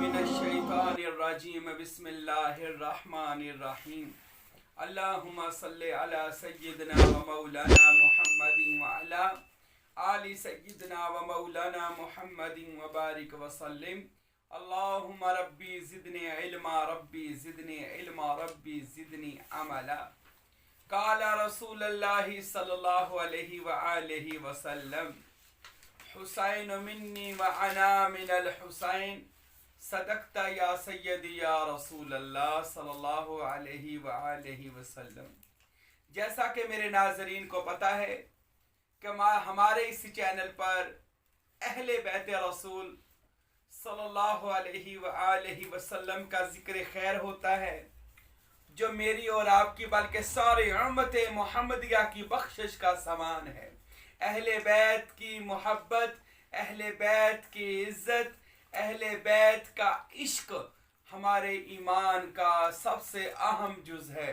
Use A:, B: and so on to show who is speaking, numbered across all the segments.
A: من الشیطان الرجیم بسم اللہ الرحمن الرحیم اللہم صلی علی سیدنا و مولانا محمد وعلی آل سیدنا و مولانا محمد وبارک وسلم اللہم ربی زدنی علما ربی زدنی علما ربی زدنی عملا قال رسول اللہ صلی اللہ علیہ وآلہ وسلم حسین منی وانا من الحسین صدقت یا سیدی یا رسول اللہ صلی اللہ علیہ وآلہ وسلم۔ جیسا کہ میرے ناظرین کو پتہ ہے کہ ہمارے اس چینل پر اہل بیت رسول صلی اللہ علیہ وآلہ وسلم کا ذکر خیر ہوتا ہے، جو میری اور آپ کی بلکہ ساری امت محمدیہ کی بخشش کا سامان ہے۔ اہل بیت کی محبت، اہل بیت کی عزت، اہل بیت کا عشق ہمارے ایمان کا سب سے اہم جز ہے۔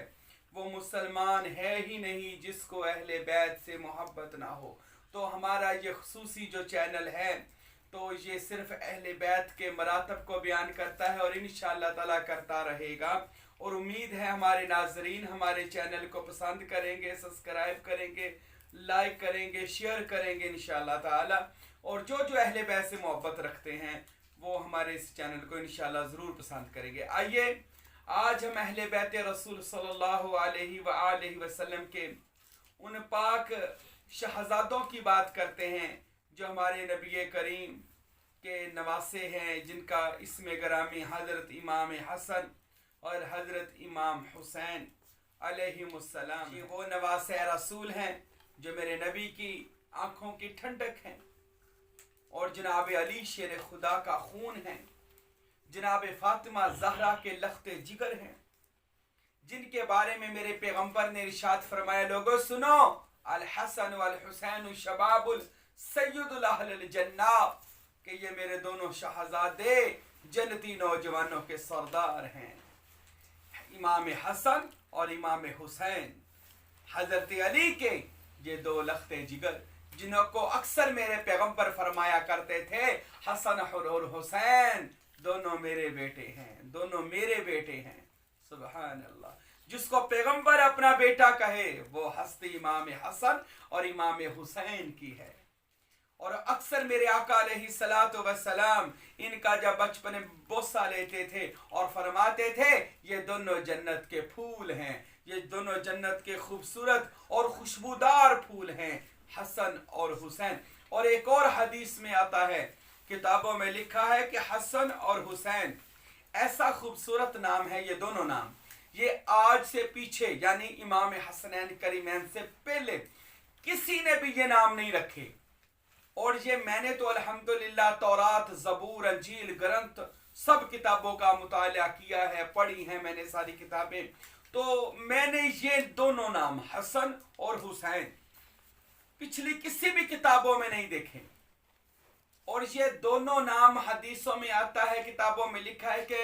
A: وہ مسلمان ہے ہی نہیں جس کو اہل بیت سے محبت نہ ہو۔ تو ہمارا یہ خصوصی جو چینل ہے تو یہ صرف اہل بیت کے مراتب کو بیان کرتا ہے اور انشاءاللہ تعالیٰ کرتا رہے گا، اور امید ہے ہمارے ناظرین ہمارے چینل کو پسند کریں گے، سبسکرائب کریں گے، لائک کریں گے، شیئر کریں گے انشاءاللہ تعالی، اور جو اہل بیت سے محبت رکھتے ہیں وہ ہمارے اس چینل کو انشاءاللہ ضرور پسند کریں گے۔ آئیے آج ہم اہل بیت رسول صلی اللہ علیہ وآلہ وسلم کے ان پاک شہزادوں کی بات کرتے ہیں جو ہمارے نبی کریم کے نواسے ہیں، جن کا اسم گرامی حضرت امام حسن اور حضرت امام حسین علیہم السلام۔ یہ وہ نواسے رسول ہیں جو میرے نبی کی آنکھوں کی ٹھنڈک ہیں، اور جناب علی شیر خدا کا خون ہیں، جناب فاطمہ زہرا کے لخت جگر ہیں، جن کے بارے میں میرے پیغمبر نے ارشاد فرمایا، لوگوں سنو، الحسن والحسین شباب سید الاہل الجنہ، کہ یہ میرے دونوں شہزادے جنتی نوجوانوں کے سردار ہیں، امام حسن اور امام حسین، حضرت علی کے یہ دو لخت جگر، جنہوں کو اکثر میرے پیغمبر فرمایا کرتے تھے، حسن اور حسین دونوں میرے بیٹے ہیں، دونوں میرے بیٹے ہیں۔ سبحان اللہ، جس کو پیغمبر اپنا بیٹا کہے وہ ہستی امام حسن اور امام حسین کی ہے۔ اور اکثر میرے آقا علیہ الصلوۃ والسلام ان کا جب بچپن بوسہ لیتے تھے اور فرماتے تھے یہ دونوں جنت کے پھول ہیں، یہ دونوں جنت کے خوبصورت اور خوشبودار پھول ہیں، حسن اور حسین۔ اور ایک اور حدیث میں آتا ہے، کتابوں میں لکھا ہے کہ حسن اور حسین ایسا خوبصورت نام ہے، یہ دونوں نام یہ آج سے پیچھے یعنی امام حسنین کریمین سے پہلے کسی نے بھی یہ نام نہیں رکھے۔ اور یہ میں نے تو الحمدللہ تورات، زبور، انجیل، گرنتھ سب کتابوں کا مطالعہ کیا ہے، پڑھی ہیں میں نے ساری کتابیں، تو میں نے یہ دونوں نام حسن اور حسین پچھلی کسی بھی کتابوں میں نہیں دیکھے۔ اور یہ دونوں نام حدیثوں میں آتا ہے، کتابوں میں لکھا ہے کہ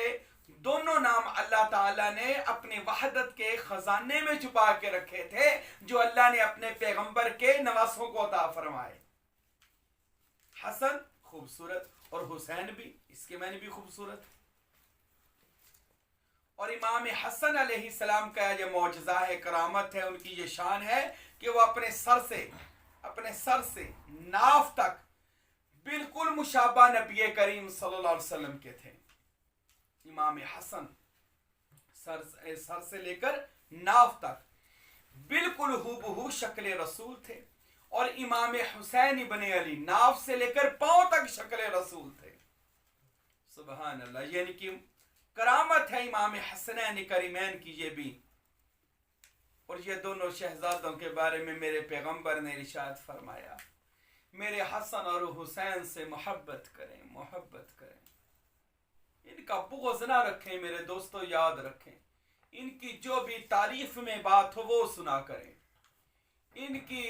A: دونوں نام اللہ تعالیٰ نے اپنے وحدت کے خزانے میں چھپا کے رکھے تھے، جو اللہ نے اپنے پیغمبر کے نواسوں کو عطا فرمائے۔ حسن خوبصورت اور حسین بھی اس کے معنی بھی خوبصورت۔ اور امام حسن علیہ السلام کا یہ معجزہ ہے، کرامت ہے، ان کی یہ شان ہے کہ وہ اپنے سر سے ناف تک بالکل مشابہ نبی کریم صلی اللہ علیہ وسلم کے تھے۔ امام حسن سر سے لے کر ناف تک بالکل ہو بہو شکل رسول تھے، اور امام حسین ابن علی ناف سے لے کر پاؤں تک شکل رسول تھے۔ سبحان اللہ، یعنی کہ کرامت ہے امام حسنین کریمین کی یہ بھی۔ اور یہ دونوں شہزادوں کے بارے میں میرے پیغمبر نے ارشاد فرمایا، میرے حسن اور حسین سے محبت کریں، محبت کریں، ان کا بغض نہ رکھیں، میرے دوستو یاد رکھیں، ان کی جو بھی تعریف میں بات ہو وہ سنا کریں، ان کی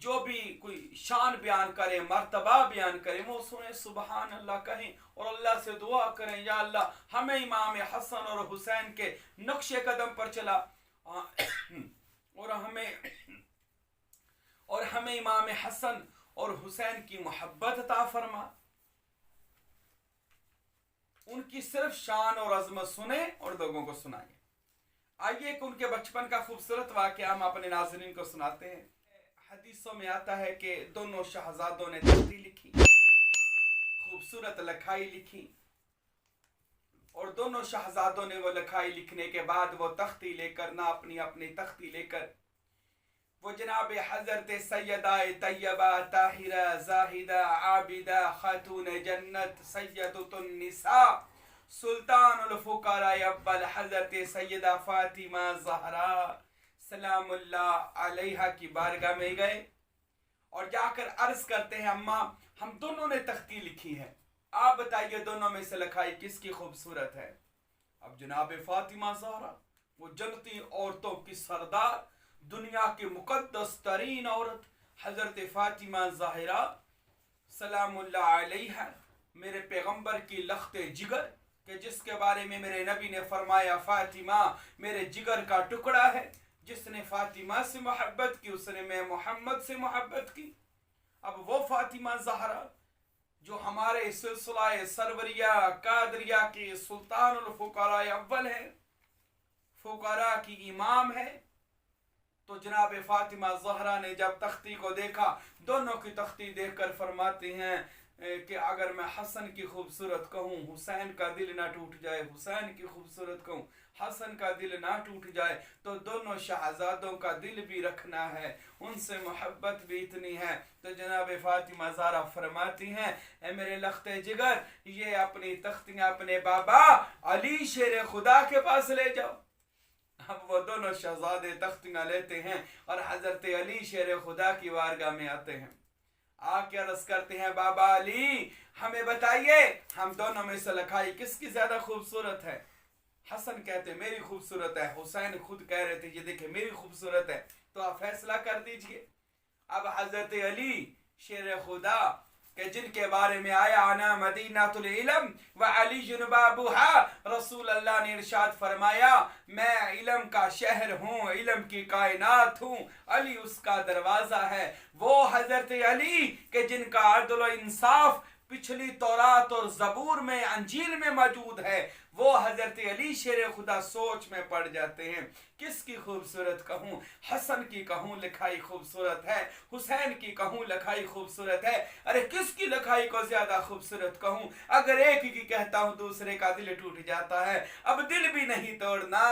A: جو بھی کوئی شان بیان کرے، مرتبہ بیان کرے وہ سنیں، سبحان اللہ کہیں، اور اللہ سے دعا کریں، یا اللہ ہمیں امام حسن اور حسین کے نقش قدم پر چلا، اور ہمیں امام حسن اور حسین کی محبت عطا فرما۔ ان کی صرف شان اور عظمت سنیں اور لوگوں کو سنائیں۔ آئیے کہ ان کے بچپن کا خوبصورت واقعہ ہم اپنے ناظرین کو سناتے ہیں۔ حدیثوں میں آتا ہے کہ دونوں شہزادوں نے تختی لکھی، خوبصورت لکھائی لکھی، اور دونوں شہزادوں نے وہ لکھائی لکھنے کے بعد وہ تختی لے کر نہ اپنی تختی لے کر وہ جناب حضرت سیدہ طیبہ طاہرہ زاہدہ عابدہ خاتون جنت سیدۃ النساء سلطان الفقراء اول حضرت سیدہ فاطمہ زہرا سلام اللہ علیہا کی بارگاہ میں گئے اور جا کر عرض کرتے ہیں اماں ہم دونوں نے تختی لکھی ہے، آپ بتائیے دونوں میں سے لکھائی کس کی خوبصورت ہے؟ اب جناب فاطمہ زہرا وہ جنتی عورتوں کی سردار، دنیا کی مقدس ترین عورت حضرت فاطمہ زہرا سلام اللہ علیہ، میرے پیغمبر کی لخت جگر کہ جس کے بارے میں میرے نبی نے فرمایا فاطمہ میرے جگر کا ٹکڑا ہے، جس نے فاطمہ سے محبت کی اس نے میں محمد سے محبت کی۔ اب وہ فاطمہ زہرا جو ہمارے سلسلہ سروریہ قادریہ کی سلطان الفقراء اول ہے، فقراء کی امام ہے، تو جناب فاطمہ زہرا نے جب تختی کو دیکھا، دونوں کی تختی دیکھ کر فرماتی ہیں کہ اگر میں حسن کی خوبصورت کہوں حسین کا دل نہ ٹوٹ جائے، حسین کی خوبصورت کہوں حسن کا دل نہ ٹوٹ جائے، تو دونوں شہزادوں کا دل بھی رکھنا ہے، ان سے محبت بھی اتنی ہے۔ تو جناب فاطمہ زہرا فرماتی ہیں اے میرے لخت جگر، یہ اپنی تختیاں اپنے بابا علی شیر خدا کے پاس لے جاؤ۔ اب وہ دونوں شہزادے تختیاں لیتے ہیں اور حضرت علی شیر خدا کی بارگاہ میں آتے ہیں، آ کے عرض کرتے ہیں بابا علی ہمیں بتائیے ہم دونوں میں سے لکھائی کس کی زیادہ خوبصورت ہے؟ حسن کہتے میری خوبصورت ہے، حسین خود کہہ رہے تھے یہ دیکھیں میری خوبصورت ہے، تو آپ فیصلہ کر دیجئے۔ اب حضرت علی شیر خدا کہ جن کے بارے میں آیا انا مدینۃ العلم وعلی بابھا، رسول اللہ نے ارشاد فرمایا میں علم کا شہر ہوں، علم کی کائنات ہوں، علی اس کا دروازہ ہے۔ وہ حضرت علی کہ جن کا عدل و انصاف پچھلی تورات اور زبور میں انجیل میں موجود ہے، وہ حضرت علی شیر خدا سوچ میں پڑ جاتے ہیں کس کی خوبصورت کہوں؟ حسن کی کہوں لکھائی خوبصورت ہے، حسین کی کہوں لکھائی خوبصورت ہے، ارے کس کی لکھائی کو زیادہ خوبصورت کہوں؟ اگر ایک کی کہتا ہوں دوسرے کا دل ٹوٹ جاتا ہے، اب دل بھی نہیں توڑنا۔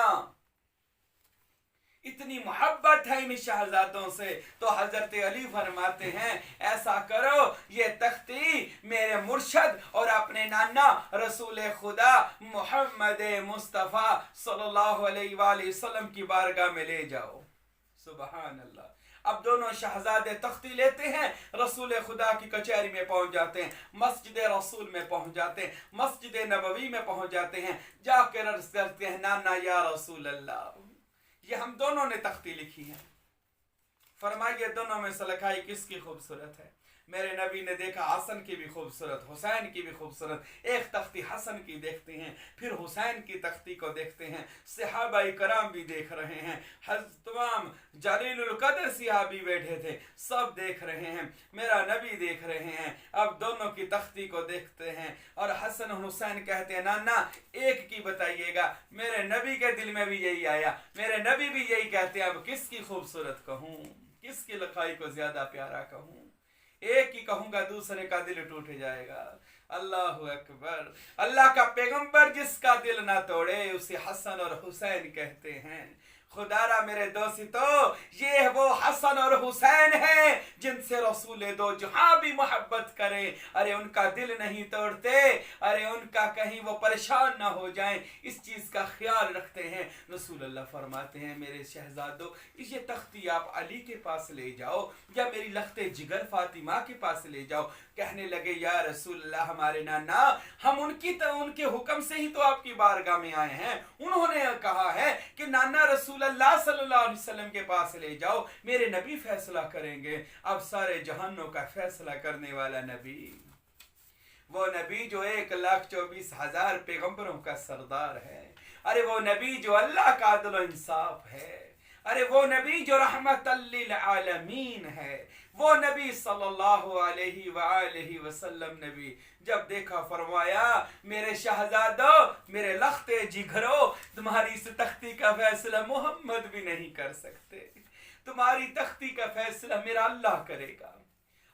A: اتنی محبت ہے ان شہزادوں سے، تو حضرت علی فرماتے ہیں ایسا کرو یہ تختی میرے مرشد اور اپنے نانا رسول خدا محمد مصطفیٰ صلی اللہ علیہ وآلہ وسلم کی بارگاہ میں لے جاؤ۔ سبحان اللہ۔ اب دونوں شہزادے تختی لیتے ہیں، رسول خدا کی کچہری میں پہنچ جاتے ہیں، مسجد رسول میں پہنچ جاتے ہیں، مسجد نبوی میں پہنچ جاتے ہیں، جا کے عرض کرتے ہیں نانا یا رسول اللہ یہ ہم دونوں نے تختی لکھی ہے، فرمائیے دونوں میں سے لکھائی کس کی خوبصورت ہے؟ میرے نبی نے دیکھا حسن کی بھی خوبصورت، حسین کی بھی خوبصورت، ایک تختی حسن کی دیکھتے ہیں، پھر حسین کی تختی کو دیکھتے ہیں، صحابہ کرام بھی دیکھ رہے ہیں، تمام جلیل القدر صحابی بیٹھے تھے، سب دیکھ رہے ہیں، میرا نبی دیکھ رہے ہیں، اب دونوں کی تختی کو دیکھتے ہیں اور حسن اور حسین کہتے ہیں نانا ایک کی بتائیے گا، میرے نبی کے دل میں بھی یہی آیا، میرے نبی بھی یہی کہتے ہیں اب کس کی خوبصورت کہوں، کس کی لکھائی کو زیادہ پیارا کہوں؟ ایک ہی کہوں گا دوسرے کا دل ٹوٹ جائے گا۔ اللہ اکبر۔ اللہ کا پیغمبر جس کا دل نہ توڑے اسے حسن اور حسین کہتے ہیں۔ خدا را میرے دوستو یہ وہ حسن اور حسین ہیں جن سے رسول دو جہاں بھی محبت کریں، ارے ان کا دل نہیں توڑتے، ارے ان کا کہیں وہ پریشان نہ ہو جائیں، اس چیز کا خیال رکھتے ہیں۔ رسول اللہ فرماتے ہیں میرے شہزادو یہ تختی آپ علی کے پاس لے جاؤ یا میری لخت جگر فاطمہ کے پاس لے جاؤ۔ کہنے لگے یا رسول اللہ ہمارے نانا ہم ان کے حکم سے ہی تو آپ کی بارگاہ میں آئے ہیں، انہوں نے کہا ہے کہ نانا رسول اللہ صلی اللہ علیہ وسلم کے پاس لے جاؤ، میرے نبی فیصلہ کریں گے۔ اب سارے جہانوں کا فیصلہ کرنے والا نبی، وہ نبی جو 1,24,000 پیغمبروں کا سردار ہے، ارے وہ نبی جو اللہ کا عدل و انصاف ہے، ارے وہ نبی جو رحمت للعالمین ہے، وہ نبی صلی اللہ علیہ وآلہ وسلم نبی جب دیکھا فرمایا میرے شہزادو، میرے لخت جگرو، تمہاری اس تختی کا فیصلہ محمد بھی نہیں کر سکتے، تمہاری تختی کا فیصلہ میرا اللہ کرے گا۔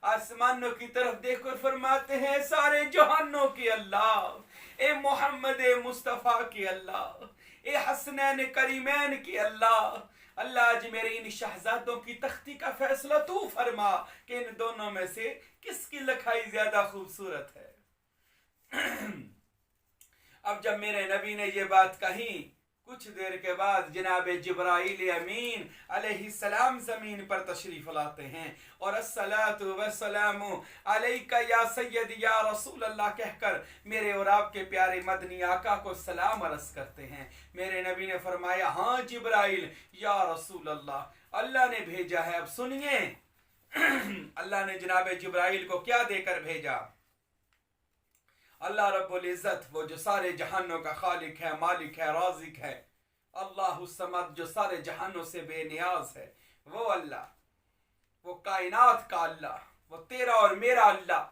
A: آسمانوں کی طرف دیکھ کر فرماتے ہیں سارے جہانوں کے اللہ، اے محمد مصطفیٰ کے اللہ، اے حسنین کریمین کے اللہ، اللہ آج میرے ان شہزادوں کی تختی کا فیصلہ تو فرما کہ ان دونوں میں سے کس کی لکھائی زیادہ خوبصورت ہے۔ اب جب میرے نبی نے یہ بات کہی، کچھ دیر کے بعد جناب جبرائیل امین علیہ السلام زمین پر تشریف لاتے ہیں اور الصلاۃ والسلام علیک یا سید یا رسول اللہ کہہ کر میرے اور آپ کے پیارے مدنی آقا کو سلام عرض کرتے ہیں۔ میرے نبی نے فرمایا ہاں جبرائیل یا رسول اللہ، اللہ نے بھیجا ہے۔ اب سنیے اللہ نے جناب جبرائیل کو کیا دے کر بھیجا۔ اللہ رب العزت وہ جو سارے جہانوں کا خالق ہے، مالک ہے، رازق ہے، اللہ الصمد جو سارے جہانوں سے بے نیاز ہے، وہ اللہ، وہ کائنات کا اللہ، وہ تیرا اور میرا اللہ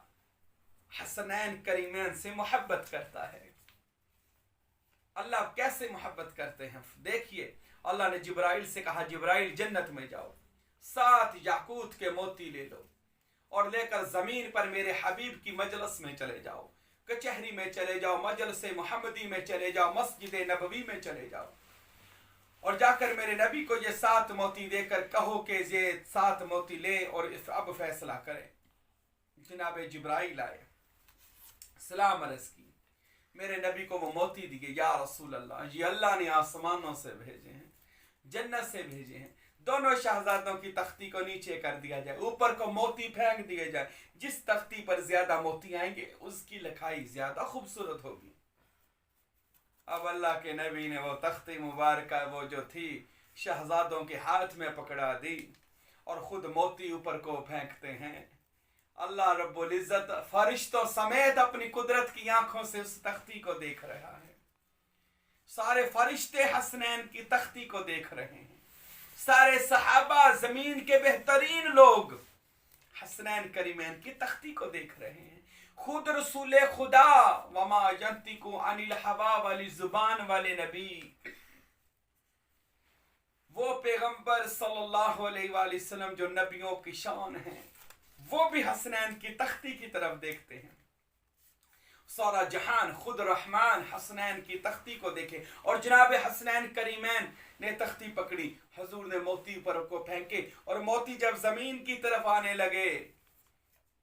A: حسنین کریمین سے محبت کرتا ہے۔ اللہ کیسے محبت کرتے ہیں دیکھیے، اللہ نے جبرائیل سے کہا جبرائیل جنت میں جاؤ، 7 یاقوت کے موتی لے لو اور لے کر زمین پر میرے حبیب کی مجلس میں چلے جاؤ، کچہری میں چلے جاؤ، مجلس محمدی میں چلے جاؤ، مسجد نبوی میں چلے جاؤ اور جا کر میرے نبی کو یہ 7 موتی دے کر کہو کہ یہ 7 موتی لے اور اب فیصلہ کرے۔ جناب جبرائیل آئے، سلام عرض کی، میرے نبی کو وہ موتی دیے۔ یا رسول اللہ، یہ اللہ نے آسمانوں سے بھیجے ہیں، جنت سے بھیجے ہیں، دونوں شہزادوں کی تختی کو نیچے کر دیا جائے، اوپر کو موتی پھینک دیے جائے، جس تختی پر زیادہ موتی آئیں گے اس کی لکھائی زیادہ خوبصورت ہوگی۔ اب اللہ کے نبی نے وہ تختی مبارکہ وہ جو تھی شہزادوں کے ہاتھ میں پکڑا دی اور خود موتی اوپر کو پھینکتے ہیں۔ اللہ رب العزت فرشتوں سمیت اپنی قدرت کی آنکھوں سے اس تختی کو دیکھ رہا ہے، سارے فرشتے حسنین کی تختی کو دیکھ رہے ہیں، سارے صحابہ زمین کے بہترین لوگ حسنین کریمین کی تختی کو دیکھ رہے ہیں، خود رسول خدا وما ینطق عن الہوا والی زبان والے نبی، وہ پیغمبر صلی اللہ علیہ وآلہ وسلم جو نبیوں کی شان ہیں، وہ بھی حسنین کی تختی کی طرف دیکھتے ہیں۔ سارا جہان خود رحمان حسنین کی تختی کو دیکھے اور جناب حسنین کریمین نے تختی پکڑی، حضور نے موتی پر کو پھینکے اور موتی جب زمین کی طرف آنے لگے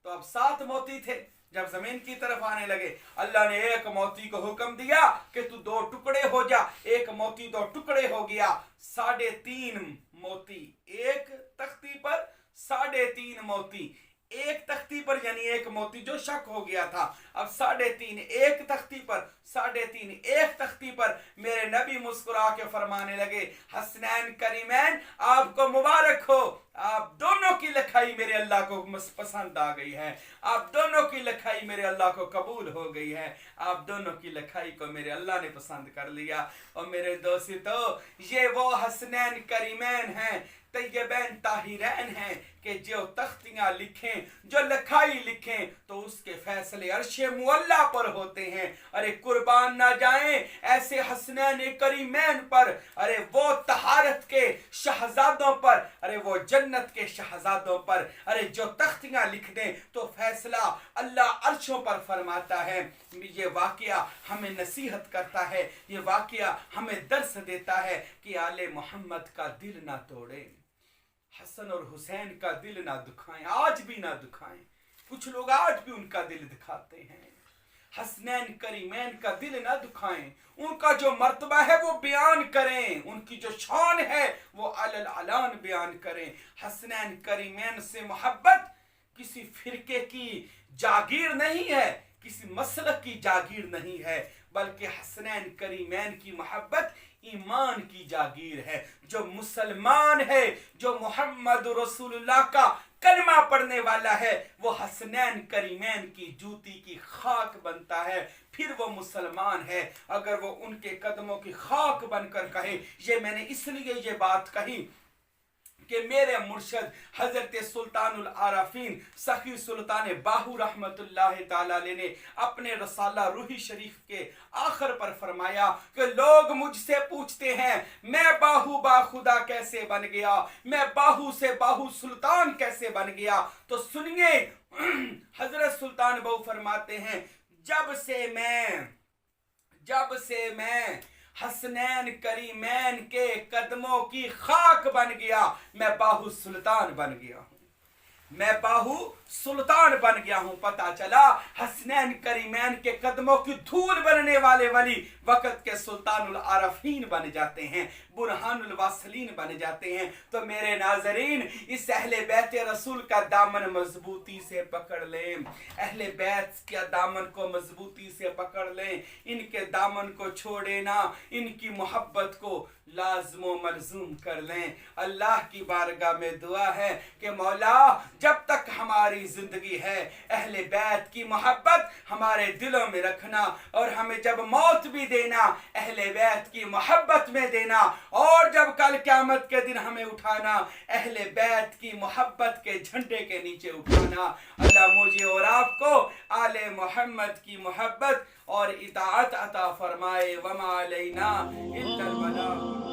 A: تو اب 7 موتی تھے، جب زمین کی طرف آنے لگے اللہ نے ایک موتی کو حکم دیا کہ تو 2 ٹکڑے ہو جا، ایک موتی 2 ٹکڑے ہو گیا، 3.5 موتی ایک تختی پر، 3.5 موتی ایک تختی پر، یعنی ایک موتی جو شک ہو گیا تھا، اب 3.5 ایک تختی پر، 3.5 ایک تختی پر۔ میرے نبی مسکرا کے فرمانے لگے حسنین کریمین آپ کو مبارک ہو، آپ دونوں کی لکھائی میرے اللہ کو پسند آ گئی ہے، آپ دونوں کی لکھائی میرے اللہ کو قبول ہو گئی ہے، آپ دونوں کی لکھائی کو میرے اللہ نے پسند کر لیا۔ اور میرے دوستو یہ وہ حسنین کریمین ہیں، طیبین طاہرین ہیں کہ جو تختیاں لکھیں، جو لکھائی لکھیں تو اس کے فیصلے عرش معلیٰ پر ہوتے ہیں۔ ارے قربان نہ جائیں ایسے حسنین کریمین پر، ارے وہ طہارت کے شہزادوں پر، ارے وہ جنت کے شہزادوں پر، ارے جو تختیاں لکھ دیں تو فیصلہ اللہ عرشوں پر فرماتا ہے۔ یہ واقعہ ہمیں نصیحت کرتا ہے، یہ واقعہ ہمیں درس دیتا ہے کہ آل محمد کا دل نہ توڑیں، حسن اور حسین کا دل نہ دکھائیں، آج بھی نہ دکھائیں، کچھ لوگ آج بھی ان کا دل دکھاتے ہیں۔ حسنین کریمین کا دل نہ دکھائیں، ان کا جو مرتبہ ہے وہ بیان کریں، ان کی جو شان ہے وہ علی العلان بیان کریں۔ حسنین کریمین سے محبت کسی فرقے کی جاگیر نہیں ہے، کسی مسلک کی جاگیر نہیں ہے، بلکہ حسنین کریمین کی محبت ایمان کی جاگیر ہے۔ جو مسلمان ہے، جو محمد رسول اللہ کا کلمہ پڑھنے والا ہے، وہ حسنین کریمین کی جوتی کی خاک بنتا ہے، پھر وہ مسلمان ہے۔ اگر وہ ان کے قدموں کی خاک بن کر کہے یہ میں نے اس لیے یہ بات کہی کہ میرے مرشد حضرت سلطان العارفین سخی سلطان باہو رحمت اللہ تعالی علیہ نے اپنے رسالہ روحی شریف کے آخر پر فرمایا کہ لوگ مجھ سے پوچھتے ہیں میں باہو با خدا کیسے بن گیا، میں باہو سے باہو سلطان کیسے بن گیا؟ تو سنیے حضرت سلطان باہو فرماتے ہیں جب سے میں حسنین کریمین کے قدموں کی خاک بن گیا میں باہو سلطان بن گیا ہوں، میں باہو سلطان بن گیا ہوں۔ پتہ چلا حسنین کریمین کے قدموں کی دھول بننے والے ولی وقت کے سلطان العارفین بن جاتے ہیں، برہان الواصلین بن جاتے ہیں۔ تو میرے ناظرین اس اہل بیت رسول کا دامن مضبوطی سے پکڑ لیں، اہل بیت کے دامن کو مضبوطی سے پکڑ لیں، ان کے دامن کو چھوڑے نہ، ان کی محبت کو لازم و ملزوم کر لیں۔ اللہ کی بارگاہ میں دعا ہے کہ مولا جب تک ہماری زندگی ہے اہل بیت کی محبت ہمارے دلوں میں رکھنا، اور ہمیں جب موت بھی دینا اہل بیت کی محبت میں دینا، اور جب کل قیامت کے دن ہمیں اٹھانا اہل بیت کی محبت کے جھنڈے کے نیچے اٹھانا۔ اللہ مجھے اور آپ کو آل محمد کی محبت اور اطاعت عطا فرمائے۔ وما علینا الا البلاغ۔